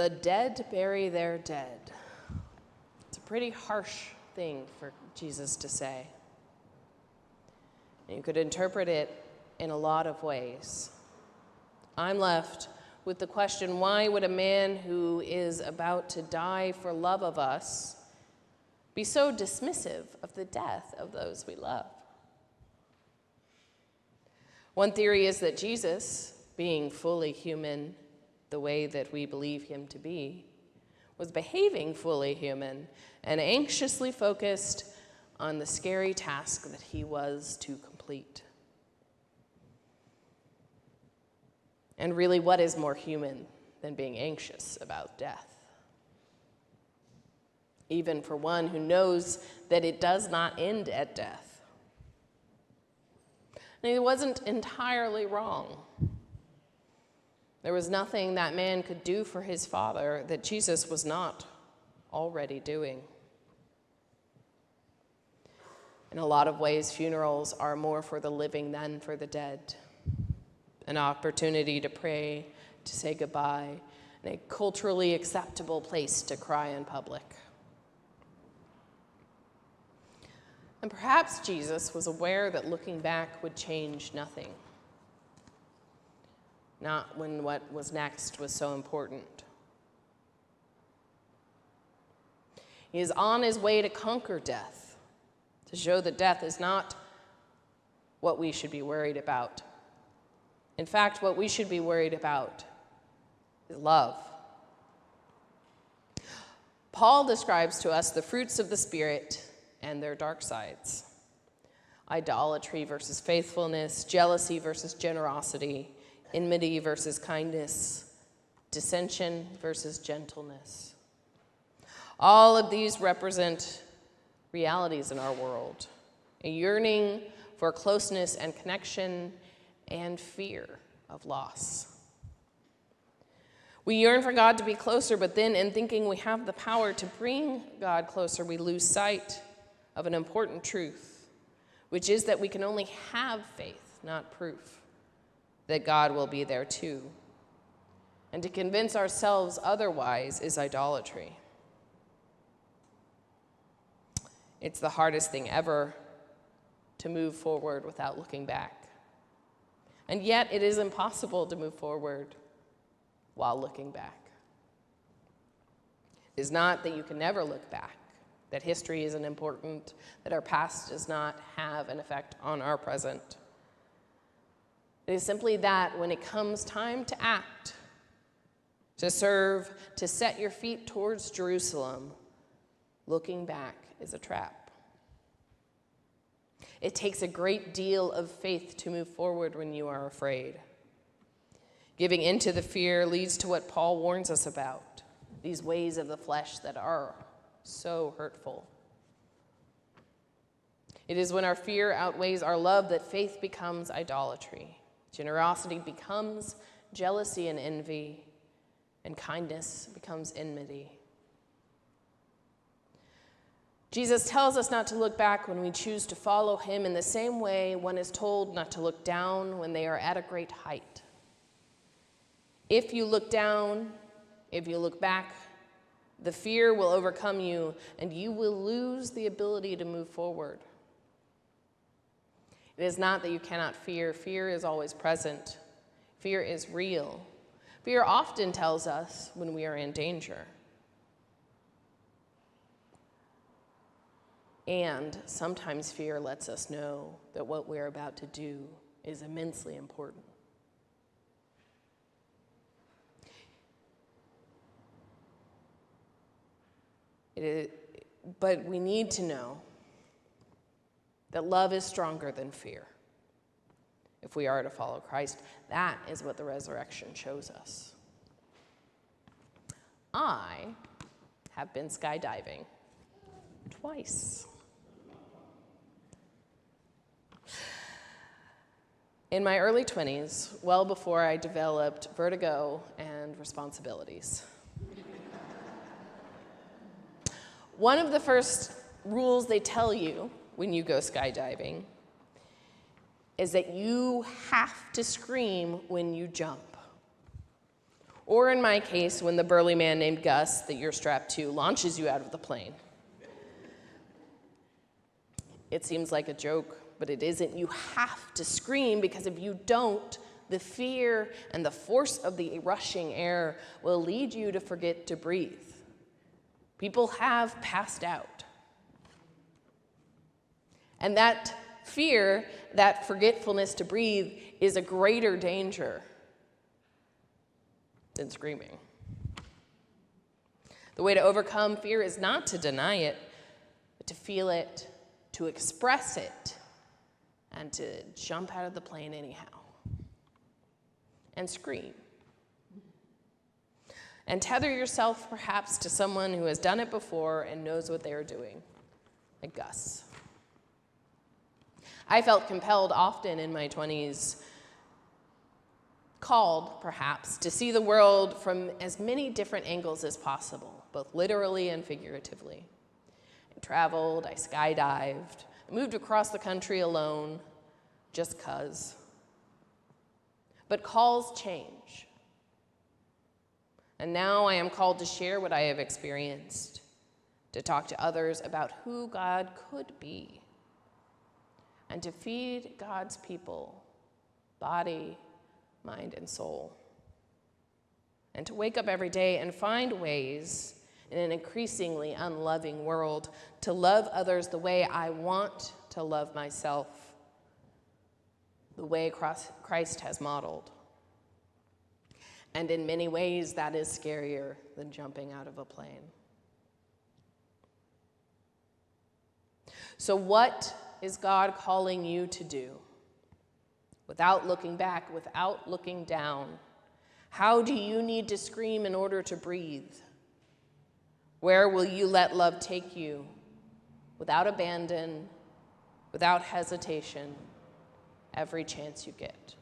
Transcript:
The dead bury their dead. It's a pretty harsh thing for Jesus to say. And you could interpret it in a lot of ways. I'm left with the question, why would a man who is about to die for love of us be so dismissive of the death of those we love? One theory is that Jesus, being fully human the way that we believe him to be, was behaving fully human and anxiously focused on the scary task that he was to complete. And really, what is more human than being anxious about death? Even for one who knows that it does not end at death. And he wasn't entirely wrong. There was nothing that man could do for his Father that Jesus was not already doing. In a lot of ways, funerals are more for the living than for the dead. An opportunity to pray, to say goodbye, and a culturally acceptable place to cry in public. And perhaps Jesus was aware that looking back would change nothing. Not when what was next was so important. He is on his way to conquer death, to show that death is not what we should be worried about. In fact, what we should be worried about is love. Paul describes to us the fruits of the Spirit and their dark sides. Idolatry versus faithfulness, jealousy versus generosity, enmity versus kindness, dissension versus gentleness. All of these represent realities in our world, a yearning for closeness and connection, and fear of loss. We yearn for God to be closer, but then in thinking we have the power to bring God closer, we lose sight of an important truth, which is that we can only have faith, not proof, that God will be there too. And to convince ourselves otherwise is idolatry. It's the hardest thing ever to move forward without looking back. And yet it is impossible to move forward while looking back. It is not that you can never look back, that history isn't important, that our past does not have an effect on our present. It is simply that when it comes time to act, to serve, to set your feet towards Jerusalem, looking back is a trap. It takes a great deal of faith to move forward when you are afraid. Giving into the fear leads to what Paul warns us about, these ways of the flesh that are so hurtful. It is when our fear outweighs our love that faith becomes idolatry. Generosity becomes jealousy and envy, and kindness becomes enmity. Jesus tells us not to look back when we choose to follow him in the same way one is told not to look down when they are at a great height. If you look down, if you look back, the fear will overcome you and you will lose the ability to move forward. It is not that you cannot fear. Fear is always present. Fear is real. Fear often tells us when we are in danger. And sometimes fear lets us know that what we're about to do is immensely important. But we need to know that love is stronger than fear. If we are to follow Christ, that is what the resurrection shows us. I have been skydiving twice. In my early 20s, well before I developed vertigo and responsibilities. One of the first rules they tell you when you go skydiving is that you have to scream when you jump, Or in my case, when the burly man named Gus that you're strapped to launches you out of the plane. It seems like a joke, but it isn't. You have to scream, because if you don't, the fear and the force of the rushing air will lead you to forget to breathe. People have passed out. And that fear, that forgetfulness to breathe, is a greater danger than screaming. The way to overcome fear is not to deny it, but to feel it, to express it, and to jump out of the plane anyhow. And scream. And tether yourself perhaps to someone who has done it before and knows what they are doing, like Gus. I felt compelled often in my 20s, called perhaps, to see the world from as many different angles as possible, both literally and figuratively. I traveled, I skydived, I moved across the country alone, just 'cause. But calls change. And now I am called to share what I have experienced, to talk to others about who God could be, and to feed God's people, body, mind, and soul. And to wake up every day and find ways in an increasingly unloving world to love others the way I want to love myself, the way Christ has modeled. And in many ways, that is scarier than jumping out of a plane. So what is God calling you to do? Without looking back, without looking down, how do you need to scream in order to breathe? Where will you let love take you without abandon, without hesitation, every chance you get?